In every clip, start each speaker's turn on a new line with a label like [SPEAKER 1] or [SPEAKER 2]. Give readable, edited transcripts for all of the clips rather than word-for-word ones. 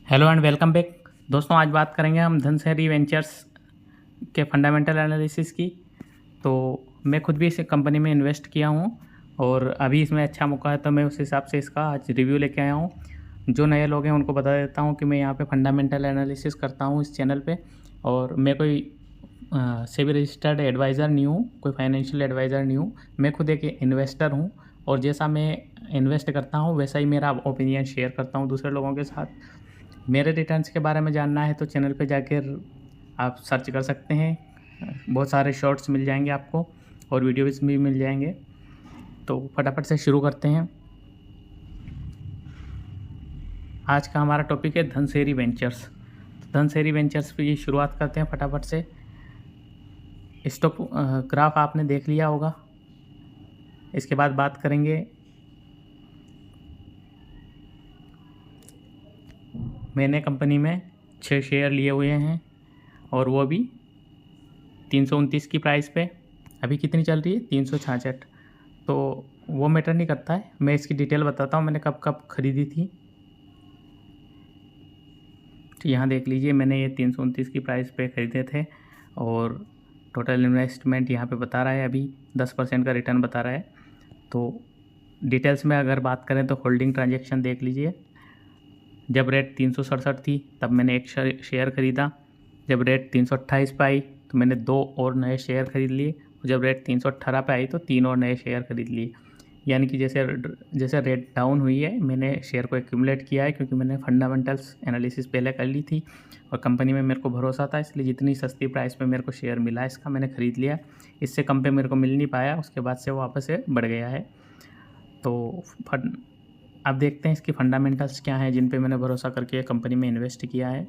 [SPEAKER 1] Hello and welcome back दोस्तों। आज बात करेंगे हम धनसिरी वेंचर्स के फंडामेंटल एनालिसिस की। तो मैं खुद भी इस कंपनी में इन्वेस्ट किया हूँ और अभी इसमें अच्छा मौका है, तो मैं उस हिसाब से इसका आज रिव्यू लेके आया हूँ। जो नए लोग हैं उनको बता देता हूँ कि मैं यहाँ पे फंडामेंटल एनालिसिस करता हूँ इस चैनल पे, और मैं कोई सेबी रजिस्टर्ड एडवाइज़र नहीं हूँ, कोई फाइनेंशियल एडवाइज़र नहीं हूँ। मैं खुद एक इन्वेस्टर हूँ और जैसा मैं इन्वेस्ट करता हूँ वैसा ही मेरा ओपिनियन शेयर करता हूँ दूसरे लोगों के साथ। मेरे रिटर्न्स के बारे में जानना है तो चैनल पे जाकर आप सर्च कर सकते हैं, बहुत सारे शॉर्ट्स मिल जाएंगे आपको और वीडियोज़ भी मिल जाएंगे। तो फटाफट से शुरू करते हैं। आज का हमारा टॉपिक है धनसिरी वेंचर्स। धनसिरी वेंचर्स की शुरुआत करते हैं फटाफट से। स्टॉक ग्राफ आपने देख लिया होगा। इसके बाद बात करेंगे, मैंने कंपनी में 6 शेयर लिए हुए हैं और वो भी 329 की प्राइस पे। अभी कितनी चल रही है? 366। तो वो मैटर नहीं करता है, मैं इसकी डिटेल बताता हूँ मैंने कब कब ख़रीदी थी। तो यहाँ देख लीजिए, मैंने ये 329 की प्राइस पे ख़रीदे थे और टोटल इन्वेस्टमेंट यहाँ पे बता रहा है अभी 10% का रिटर्न बता रहा है। तो डिटेल्स में अगर बात करें तो होल्डिंग ट्रांजेक्शन देख लीजिए। जब रेट 367 थी तब मैंने एक शेयर ख़रीदा। जब रेट 328 पे आई तो मैंने 2 और नए शेयर ख़रीद लिए। और जब रेट 318 पे आई तो 3 और नए शेयर ख़रीद लिए। यानी कि जैसे जैसे रेट डाउन हुई है मैंने शेयर को एक्यूमुलेट किया है, क्योंकि मैंने फंडामेंटल्स एनालिसिस पहले कर ली थी और कंपनी में मेरे को भरोसा था, इसलिए जितनी सस्ती प्राइस पे मेरे को शेयर मिला इसका मैंने ख़रीद लिया। इससे कम पे मेरे को मिल नहीं पाया, उसके बाद से वो वापस से बढ़ गया है। तो अब देखते हैं इसकी फंडामेंटल्स क्या हैं जिन पे मैंने भरोसा करके कंपनी में इन्वेस्ट किया है।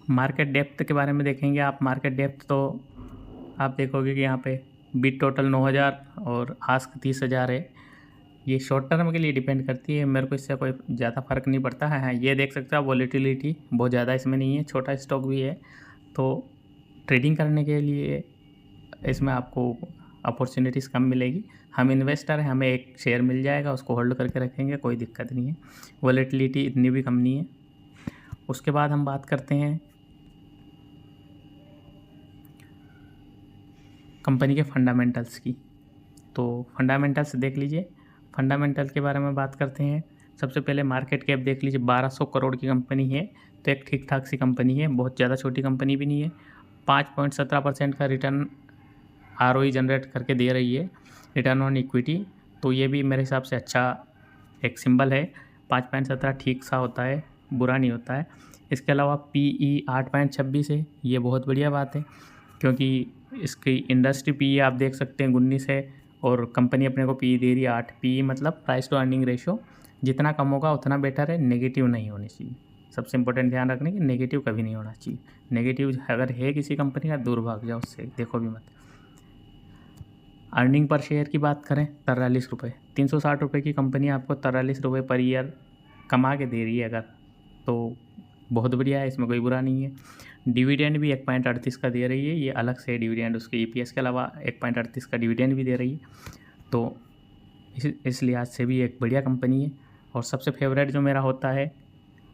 [SPEAKER 1] मार्केट डेप्थ के बारे में देखेंगे आप। मार्केट डेप्थ तो आप देखोगे कि यहाँ पे बिड टोटल 9000 और आस्क 30,000 है। ये शॉर्ट टर्म के लिए डिपेंड करती है, मेरे को इससे कोई ज़्यादा फ़र्क नहीं पड़ता है। हाँ, ये देख सकते हो वॉलेटिलिटी बहुत ज़्यादा इसमें नहीं है, छोटा स्टॉक भी है। तो ट्रेडिंग करने के लिए इसमें आपको अपॉर्चुनिटीज़ कम मिलेगी। हम इन्वेस्टर हैं, हमें एक शेयर मिल जाएगा, उसको होल्ड करके रखेंगे, कोई दिक्कत नहीं है। वॉलेटिलिटी इतनी भी कम नहीं है। उसके बाद हम बात करते हैं कंपनी के फंडामेंटल्स की। तो फंडामेंटल्स देख लीजिए। फंडामेंटल के बारे में बात करते हैं। सबसे पहले मार्केट कैप देख लीजिए, 1200 करोड़ की कंपनी है, तो एक ठीक ठाक सी कंपनी है, बहुत ज़्यादा छोटी कंपनी भी नहीं है। 5.17% का रिटर्न ROE जनरेट करके दे रही है, रिटर्न ऑन इक्विटी। तो ये भी मेरे हिसाब से अच्छा एक सिंबल है। 5.17 ठीक सा होता है, बुरा नहीं होता है। इसके अलावा PE 8.26 है, ये बहुत बढ़िया बात है, क्योंकि इसकी इंडस्ट्री PE आप देख सकते हैं 19 है और कंपनी अपने को PE दे रही है 8। PE मतलब प्राइस टू अर्निंग रेशो, जितना कम होगा उतना बेटर है, नेगेटिव नहीं होनी चाहिए। सबसे इंपॉर्टेंट ध्यान रखने की, नेगेटिव कभी नहीं होना चाहिए। नेगेटिव अगर है किसी कंपनी का, दूर भाग जाओ उससे, देखो भी मत। अर्निंग पर शेयर की बात करें, 43 रुपये। 360 रुपये की कंपनी आपको 43 रुपये पर ईयर कमा के दे रही है अगर, तो बहुत बढ़िया है, इसमें कोई बुरा नहीं है। डिविडेंड भी 1.38 का दे रही है, ये अलग से डिविडेंड, उसके EPS के अलावा 1.38 का डिविडेंड भी दे रही है। तो इस लिहाज से भी एक बढ़िया कंपनी है। और सबसे फेवरेट जो मेरा होता है,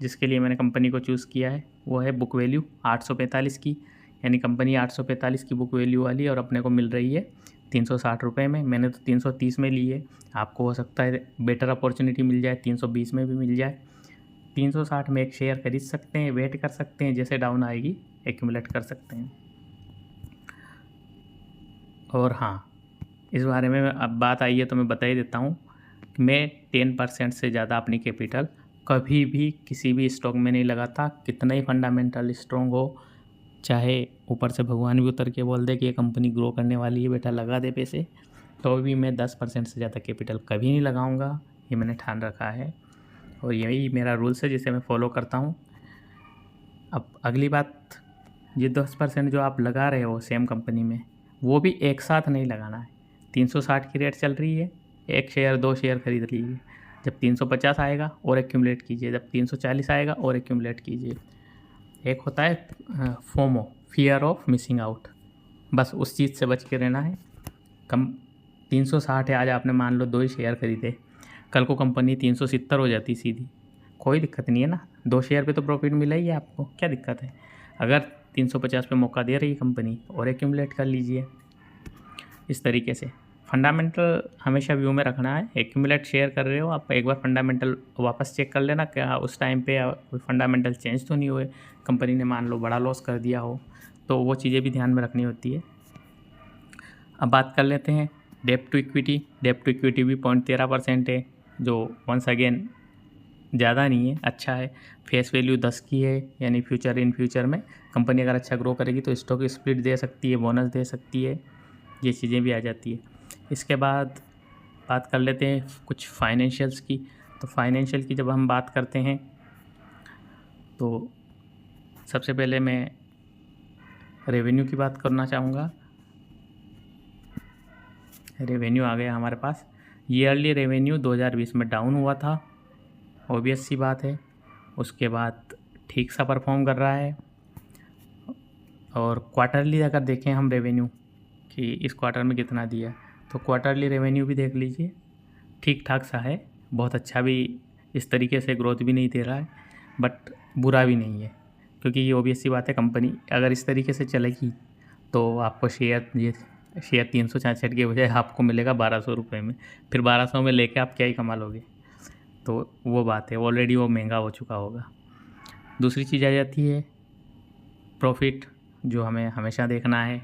[SPEAKER 1] जिसके लिए मैंने कंपनी को चूज़ किया है, वो है बुक वैल्यू 845 की। यानी कंपनी 845 की बुक वैल्यू वाली और अपने को मिल रही है 360 रुपये में। मैंने तो 330 में ली है, आपको हो सकता है बेटर अपॉर्चुनिटी मिल जाए, 320 में भी मिल जाए। 360 में एक शेयर खरीद सकते हैं, वेट कर सकते हैं, जैसे डाउन आएगी एक्यूमुलेट कर सकते हैं। और हाँ, इस बारे में अब बात आई है तो मैं बता ही देता हूँ कि मैं 10% से ज़्यादा अपनी कैपिटल कभी भी किसी भी स्टॉक में नहीं लगाता, कितना ही फंडामेंटल स्ट्रॉन्ग हो। चाहे ऊपर से भगवान भी उतर के बोल दे कि ये कंपनी ग्रो करने वाली है, बेटा लगा दे पैसे, तो भी मैं 10% से ज़्यादा कैपिटल कभी नहीं लगाऊंगा, ये मैंने ठान रखा है और यही मेरा रूल्स है जिसे मैं फॉलो करता हूँ। अब अगली बात, ये 10% जो आप लगा रहे हो सेम कंपनी में, वो भी एक साथ नहीं लगाना है। 360 की रेट चल रही है, एक शेयर 2 शेयर खरीद लीजिए। जब 350 आएगा और एक्यूमुलेट कीजिए, जब 340 आएगा और एक्यूमुलेट कीजिए। एक होता है FOMO, fear of missing out, बस उस चीज़ से बच के रहना है। कम 360 है, आज आपने मान लो 2 ही शेयर खरीदे, कल को कंपनी 370 हो जाती सीधी, कोई दिक्कत नहीं है ना, 2 शेयर पे तो प्रॉफिट मिला ही है आपको, क्या दिक्कत है। अगर 350 पे मौका दे रही है कंपनी और एक्यूमुलेट कर लीजिए। इस तरीके से फंडामेंटल हमेशा व्यू में रखना है। एक्यूमुलेट शेयर कर रहे हो आप, एक बार फंडामेंटल वापस चेक कर लेना, क्या उस टाइम पे कोई फंडामेंटल चेंज तो नहीं हुए, कंपनी ने मान लो बड़ा लॉस कर दिया हो, तो वो चीज़ें भी ध्यान में रखनी होती है। अब बात कर लेते हैं डेप्ट टू इक्विटी। डेप्ट टू इक्विटी भी 0.13% है, जो वंस अगेन ज़्यादा नहीं है, अच्छा है। फेस वैल्यू 10 की है, यानी फ्यूचर इन फ्यूचर में कंपनी अगर अच्छा ग्रो करेगी तो स्टॉक स्प्लिट दे सकती है, बोनस दे सकती है, ये चीज़ें भी आ जाती है। इसके बाद बात कर लेते हैं कुछ फाइनेंशियल्स की। तो फाइनेंशियल की जब हम बात करते हैं तो सबसे पहले मैं रेवेन्यू की बात करना चाहूँगा। रेवेन्यू आ गया हमारे पास। ईयरली रेवेन्यू 2020 में डाउन हुआ था, ऑब्वियस सी बात है। उसके बाद ठीक सा परफॉर्म कर रहा है। और क्वार्टरली अगर देखें हम रेवेन्यू कि इस क्वार्टर में कितना दिया, तो क्वार्टरली रेवेन्यू भी देख लीजिए, ठीक ठाक सा है, बहुत अच्छा भी इस तरीके से ग्रोथ भी नहीं दे रहा है, बट बुरा भी नहीं है, क्योंकि ये ऑब्वियस सी बात है, कंपनी अगर इस तरीके से चलेगी तो आपको शेयर 366 के बजाय आपको मिलेगा 1200 रुपये में, फिर 1200 में लेके आप क्या ही कमा लोगे। तो वो बात है, ऑलरेडी वो महंगा हो चुका होगा। दूसरी चीज़ आ जाती है प्रॉफिट, जो हमें हमेशा देखना है।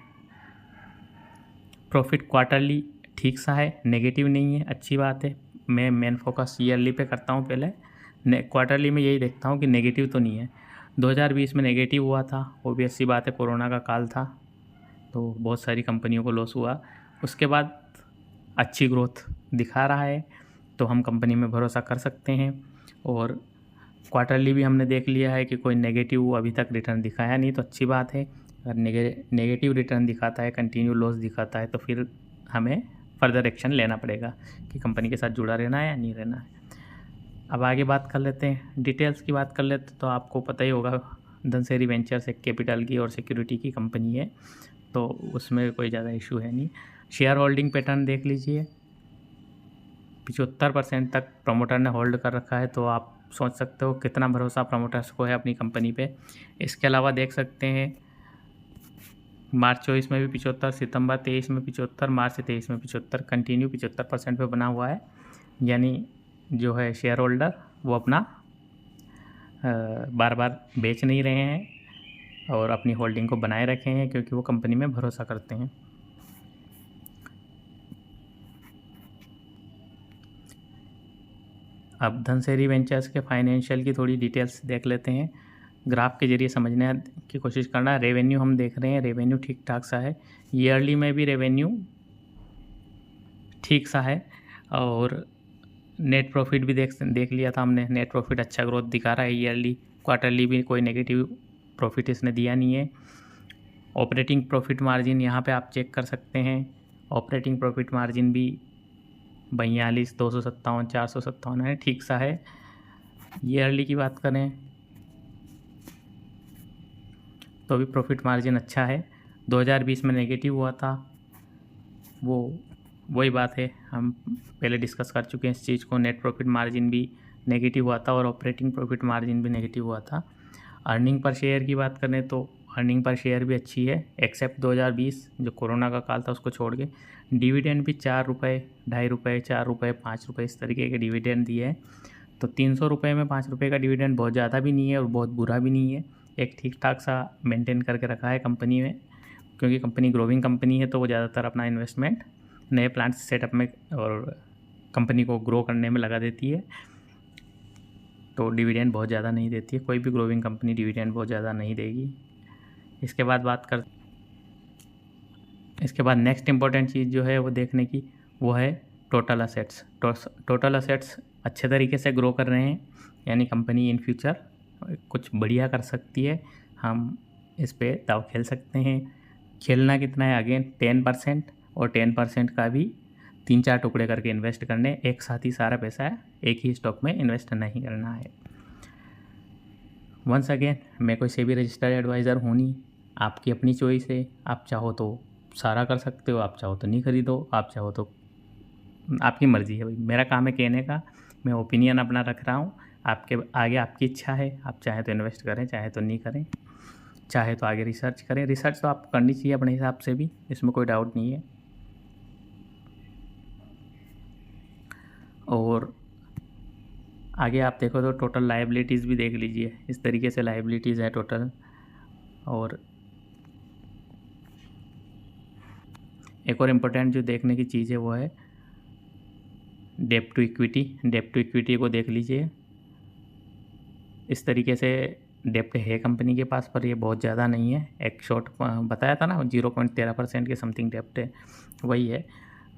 [SPEAKER 1] प्रॉफिट क्वार्टरली ठीक सा है, नेगेटिव नहीं है, अच्छी बात है। मैं मेन फोकस ईयरली पे करता हूँ पहले, क्वार्टरली में यही देखता हूँ कि नेगेटिव तो नहीं है। 2020 में नेगेटिव हुआ था, ऑब्वियस सी बात है, कोरोना का काल था, तो बहुत सारी कंपनियों को लॉस हुआ। उसके बाद अच्छी ग्रोथ दिखा रहा है, तो हम कंपनी में भरोसा कर सकते हैं। और क्वार्टरली भी हमने देख लिया है कि कोई नेगेटिव अभी तक रिटर्न दिखाया नहीं, तो अच्छी बात है। अगर नेगेटिव रिटर्न दिखाता है, कंटिन्यू लॉस दिखाता है, तो फिर हमें फर्दर एक्शन लेना पड़ेगा कि कंपनी के साथ जुड़ा रहना है या नहीं रहना है। अब आगे बात कर लेते हैं, डिटेल्स की बात कर लेते, तो आपको पता ही होगा धनसेरी वेंचर्स एक कैपिटल की और सिक्योरिटी की कंपनी है, तो उसमें कोई ज़्यादा इशू है नहीं। शेयर होल्डिंग पैटर्न देख लीजिए, 75% तक प्रमोटर ने होल्ड कर रखा है, तो आप सोच सकते हो कितना भरोसा प्रमोटर्स को है अपनी कंपनी पे। इसके अलावा देख सकते हैं मार्च 24 में भी 75, सितंबर 23 में 75, मार्च 23 में 75, कंटिन्यू 75% पे बना हुआ है। यानी जो है शेयर होल्डर वो अपना बार बार बेच नहीं रहे हैं और अपनी होल्डिंग को बनाए रखे हैं, क्योंकि वो कंपनी में भरोसा करते हैं। अब धनसेरी वेंचर्स के फाइनेंशियल की थोड़ी डिटेल्स देख लेते हैं, ग्राफ के जरिए समझने की कोशिश करना। रेवेन्यू हम देख रहे हैं, रेवेन्यू ठीक ठाक सा है, ईयरली में भी रेवेन्यू ठीक सा है, और नेट प्रॉफिट भी देख लिया था हमने, नेट प्रॉफिट अच्छा ग्रोथ दिखा रहा है ईयरली। क्वार्टरली भी कोई नेगेटिव प्रॉफिट इसने दिया नहीं है। ऑपरेटिंग प्रॉफिट मार्जिन यहाँ पे आप चेक कर सकते हैं, ऑपरेटिंग प्रॉफिट मार्जिन भी 42, 257, 457 है, ठीक सा है। ईयरली की बात करें तो भी प्रॉफिट मार्जिन अच्छा है। 2020 में नेगेटिव हुआ था, वही बात है, हम पहले डिस्कस कर चुके हैं इस चीज़ को। नेट प्रॉफिट मार्जिन भी नेगेटिव हुआ था और ऑपरेटिंग प्रॉफिट मार्जिन भी नेगेटिव हुआ था। अर्निंग पर शेयर की बात करें तो अर्निंग पर शेयर भी अच्छी है, एक्सेप्ट 2020 जो कोरोना का काल था उसको छोड़ के। डिविडेंड भी 4 रुपये, 2.5 रुपये, 4 रुपये, 5 रुपये इस तरीके के डिविडेंड दिए हैं। तो 300 रुपये में 5 रुपये का डिविडेंड बहुत ज़्यादा भी नहीं है और बहुत बुरा भी नहीं है, एक ठीक ठाक सा मेंटेन करके रखा है कंपनी में, क्योंकि कंपनी ग्रोविंग कंपनी है, तो वो ज़्यादातर अपना इन्वेस्टमेंट नए प्लांट सेटअप में और कंपनी को ग्रो करने में लगा देती है, तो डिविडेंड बहुत ज़्यादा नहीं देती है। कोई भी ग्रोविंग कंपनी डिविडेंड बहुत ज़्यादा नहीं देगी। इसके बाद नेक्स्ट इंपॉर्टेंट चीज़ जो है वो देखने की, वो है टोटल असेट्स। टोटल असेट्स अच्छे तरीके से ग्रो कर रहे हैं, यानी कंपनी इन फ्यूचर कुछ बढ़िया कर सकती है, हम इस पे दाव खेल सकते हैं। खेलना कितना है, अगेन 10%, और 10% का भी 3-4 टुकड़े करके इन्वेस्ट करने, एक साथ ही सारा पैसा एक ही स्टॉक में इन्वेस्ट नहीं करना है। वंस अगेन, मैं कोई सेबी रजिस्टर्ड एडवाइज़र हूँ नहीं, आपकी अपनी चॉइस है, आप चाहो तो सारा कर सकते हो, आप चाहो तो नहीं खरीदो, आप चाहो तो आपकी मर्ज़ी है भाई, मेरा काम है कहने का, मैं ओपिनियन अपना रख रहा हूँ। आपके आगे आपकी इच्छा है, आप चाहे तो इन्वेस्ट करें, चाहे तो नहीं करें, चाहे तो आगे रिसर्च करें। रिसर्च तो आपको करनी चाहिए अपने हिसाब से भी, इसमें कोई डाउट नहीं है। और आगे आप देखो तो टोटल लायबिलिटीज़ भी देख लीजिए, इस तरीके से लायबिलिटीज़ है टोटल। और एक और इम्पोर्टेंट जो देखने की चीज़ है वो है डेब्ट टू इक्विटी। डेब्ट टू इक्विटी को देख लीजिए, इस तरीके से डेब्ट है कंपनी के पास, पर ये बहुत ज़्यादा नहीं है। एक शॉर्ट बताया था ना 0.13% के समथिंग डेब्ट है, वही है।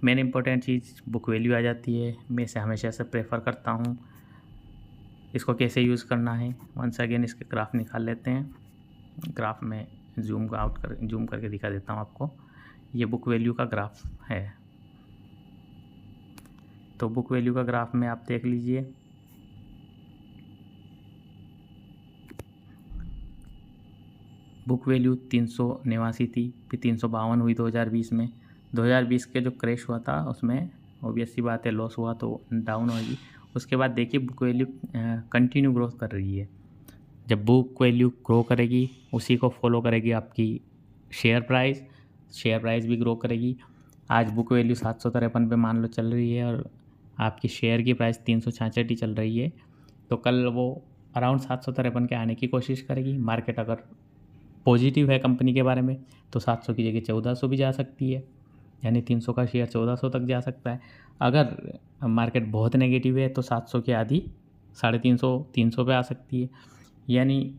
[SPEAKER 1] मेन इंपॉर्टेंट चीज़ बुक वैल्यू आ जाती है, मैं इसे हमेशा से प्रेफर करता हूँ। इसको कैसे यूज़ करना है, वंस अगेन इसके ग्राफ निकाल लेते हैं। ग्राफ में जूम करके दिखा देता हूँ आपको। ये बुक वैल्यू का ग्राफ है, तो बुक वैल्यू का ग्राफ में आप देख लीजिए, बुक वैल्यू 389 थी, फिर 352 हुई 2020 में। 2020 के जो क्रैश हुआ था उसमें ऑब्वियस सी बात है लॉस हुआ तो डाउन होगी। उसके बाद देखिए बुक वैल्यू कंटिन्यू ग्रोथ कर रही है। जब बुक वैल्यू ग्रो करेगी उसी को फॉलो करेगी आपकी शेयर प्राइस भी ग्रो करेगी। आज बुक वैल्यू 753 पे मान लो चल रही है और आपकी शेयर की प्राइस 366 ही चल रही है, तो कल वो अराउंड 753 के आने की कोशिश करेगी। मार्केट अगर पॉजिटिव है कंपनी के बारे में तो 700 की जगह 1400 भी जा सकती है, यानी 300 का शेयर 1400 तक जा सकता है। अगर मार्केट बहुत नेगेटिव है तो 700 की आधी 350 300 पे आ सकती है। यानी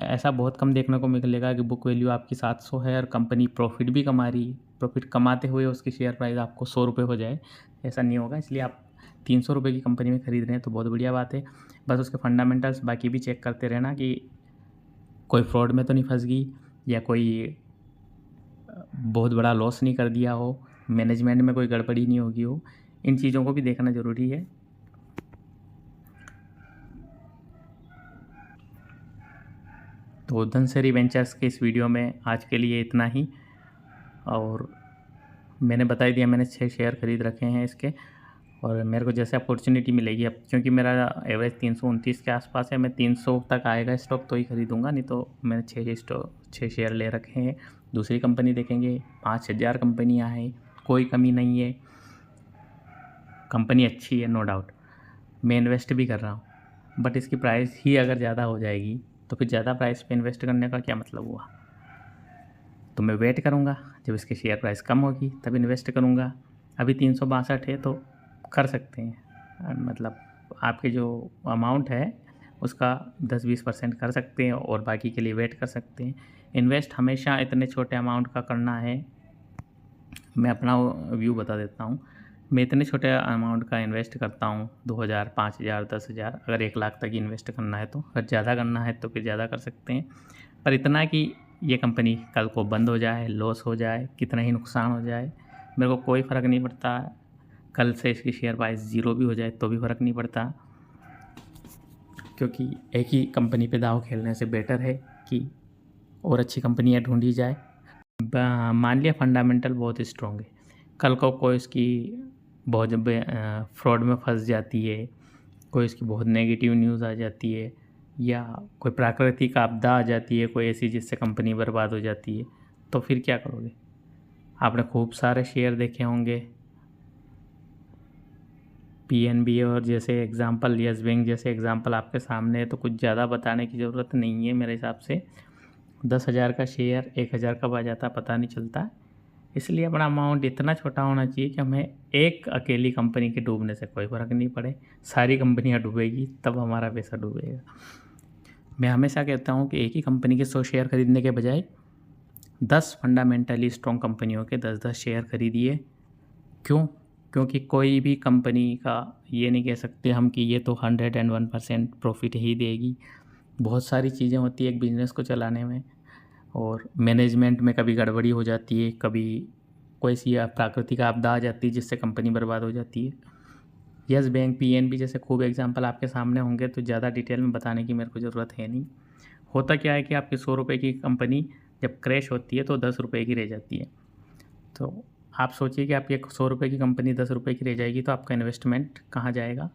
[SPEAKER 1] ऐसा बहुत कम देखने को मिलेगा कि बुक वैल्यू आपकी 700 है और कंपनी प्रॉफिट भी कमा रही है, प्रॉफिट कमाते हुए उसकी शेयर प्राइस आपको 100 रुपये हो जाए, ऐसा नहीं होगा। इसलिए आप 300 रुपये की कंपनी में ख़रीद रहे हैं तो बहुत बढ़िया बात है। बस उसके फंडामेंटल्स बाकी भी चेक करते रहना कि कोई फ्रॉड में तो नहीं फंस गई या कोई बहुत बड़ा लॉस नहीं कर दिया हो, मैनेजमेंट में कोई गड़बड़ी नहीं होगी हो, इन चीज़ों को भी देखना ज़रूरी है। तो धनसिरी वेंचर्स के इस वीडियो में आज के लिए इतना ही। और मैंने बता ही दिया, मैंने 6 शेयर खरीद रखे हैं इसके, और मेरे को जैसे अपॉर्चुनिटी मिलेगी, अब क्योंकि मेरा एवरेज 329 के आसपास है, मैं 300 तक आएगा स्टॉक तो ही खरीदूंगा, नहीं तो मैंने 6 शेयर ले रखे हैं। दूसरी कंपनी देखेंगे, 5000 कंपनियाँ हैं, कोई कमी नहीं है, कंपनी अच्छी है नो डाउट, मैं इन्वेस्ट भी कर रहा हूँ। बट इसकी प्राइस ही अगर ज़्यादा हो जाएगी तो फिर ज़्यादा प्राइस पे इन्वेस्ट करने का क्या मतलब हुआ। तो मैं वेट करूँगा, जब इसकी शेयर प्राइस कम होगी तब इन्वेस्ट करूँगा। अभी 362 है तो कर सकते हैं, मतलब आपके जो अमाउंट है उसका 10-20% कर सकते हैं और बाकी के लिए वेट कर सकते हैं। इन्वेस्ट हमेशा इतने छोटे अमाउंट का करना है। मैं अपना व्यू बता देता हूँ, मैं इतने छोटे अमाउंट का इन्वेस्ट करता हूँ, 2000, 5000, 10,000। अगर 1 लाख तक इन्वेस्ट करना है तो, अगर ज़्यादा करना है तो फिर ज़्यादा कर सकते हैं। पर इतना कि ये कंपनी कल को बंद हो जाए, लॉस हो जाए, कितना ही नुकसान हो जाए, मेरे को कोई फ़र्क नहीं पड़ता। कल से इसकी शेयर प्राइस 0 भी हो जाए तो भी फ़र्क नहीं पड़ता, क्योंकि एक ही कंपनी पे दाव खेलने से बेटर है कि और अच्छी कंपनियाँ ढूंढी जाए। मान लिया फंडामेंटल बहुत स्ट्रॉन्ग है, कल को कोई इसकी बहुत फ्रॉड में फंस जाती है, कोई इसकी बहुत नेगेटिव न्यूज़ आ जाती है, या कोई प्राकृतिक आपदा आ जाती है कोई ऐसी जिससे कंपनी बर्बाद हो जाती है, तो फिर क्या करोगे। आपने खूब सारे शेयर देखे होंगे, पीएनबी और जैसे एग्जांपल, यस बैंक जैसे एग्जांपल आपके सामने है, तो कुछ ज़्यादा बताने की ज़रूरत नहीं है मेरे हिसाब से। 10,000 का शेयर 1,000 कब आ जाता पता नहीं चलता, इसलिए अपना अमाउंट इतना छोटा होना चाहिए कि हमें एक अकेली कंपनी के डूबने से कोई फ़र्क नहीं पड़े, सारी कंपनियां डूबेगी तब हमारा पैसा डूबेगा। मैं हमेशा कहता हूं कि एक ही कंपनी के 100 शेयर खरीदने के बजाय 10 फंडामेंटली स्ट्रॉन्ग कंपनियों के 10-10 शेयर खरीदिए। क्यों? क्योंकि कोई भी कंपनी का ये नहीं कह सकते हम कि ये तो 101% प्रॉफिट ही देगी। बहुत सारी चीज़ें होती है एक बिज़नेस को चलाने में, और मैनेजमेंट में कभी गड़बड़ी हो जाती है, कभी कोई सी प्राकृतिक आपदा आ जाती है जिससे कंपनी बर्बाद हो जाती है। यस बैंक, पीएनबी जैसे खूब एग्जांपल आपके सामने होंगे, तो ज़्यादा डिटेल में बताने की मेरे को ज़रूरत है नहीं। होता क्या है कि आपकी 100 रुपये की कंपनी जब क्रैश होती है तो 10 रुपये की रह जाती है। तो आप सोचिए कि आपकी 100 रुपये की कंपनी 10 रुपये की रह जाएगी तो आपका इन्वेस्टमेंट कहाँ जाएगा।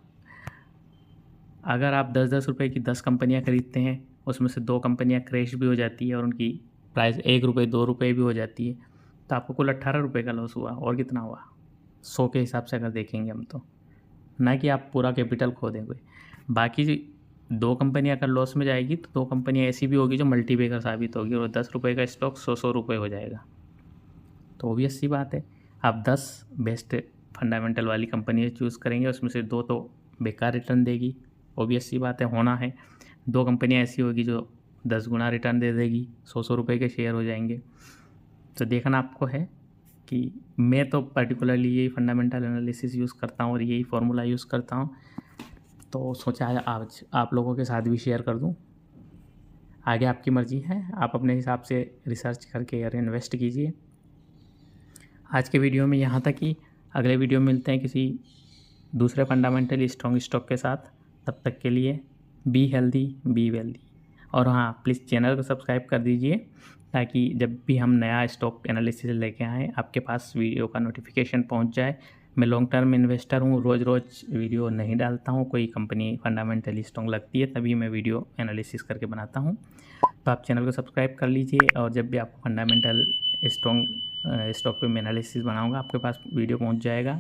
[SPEAKER 1] अगर आप 10-10 रुपये की 10 कंपनियाँ खरीदते हैं, उसमें से 2 कंपनियाँ क्रैश भी हो जाती है और उनकी प्राइस 1 रुपये 2 रुपये भी हो जाती है, तो आपको कुल 18 रुपये का लॉस हुआ। और कितना हुआ 100 के हिसाब से अगर देखेंगे हम तो, ना कि आप पूरा कैपिटल खो देंगे। बाकी 2 कंपनियाँ अगर लॉस में जाएगी तो 2 कंपनियाँ ऐसी भी होगी जो मल्टीबैगर साबित होगी और 10 रुपये का स्टॉक 100 रुपये हो जाएगा। तो ऑब्वियस सी बात है, आप 10 बेस्ट फंडामेंटल वाली कंपनी चूज़ करेंगे, उसमें से 2 तो बेकार रिटर्न देगी। ऑब्वियस सी बात है, होना है। 2 कंपनियाँ ऐसी होगी जो 10 गुना रिटर्न दे देगी, 100 रुपये के शेयर हो जाएंगे। तो देखना आपको है कि मैं तो पर्टिकुलरली यही फंडामेंटल एनालिसिस यूज़ करता हूँ और यही फार्मूला यूज़ करता हूँ, तो सोचा आज आप लोगों के साथ भी शेयर कर दूँ। आगे आपकी मर्ज़ी है, आप अपने हिसाब से रिसर्च करके यार इन्वेस्ट कीजिए। आज के वीडियो में यहाँ तक ही, अगले वीडियो में मिलते हैं किसी दूसरे फंडामेंटली स्ट्रॉन्ग स्टॉक के साथ। तब तक के लिए बी हेल्दी बी वेल्दी। और हाँ, प्लीज़ चैनल को सब्सक्राइब कर दीजिए ताकि जब भी हम नया स्टॉक एनालिसिस लेके आएँ आपके पास वीडियो का नोटिफिकेशन पहुँच जाए। मैं लॉन्ग टर्म इन्वेस्टर हूँ, रोज़ वीडियो नहीं डालता हूँ। कोई कंपनी फंडामेंटली स्ट्रॉन्ग लगती है तभी मैं वीडियो एनालिसिस करके बनाता हूँ। तो आप चैनल को सब्सक्राइब कर लीजिए और जब भी आपको फंडामेंटल स्ट्रॉन्ग स्टॉक पे मैं एनालिसिस बनाऊँगा आपके पास वीडियो पहुँच जाएगा।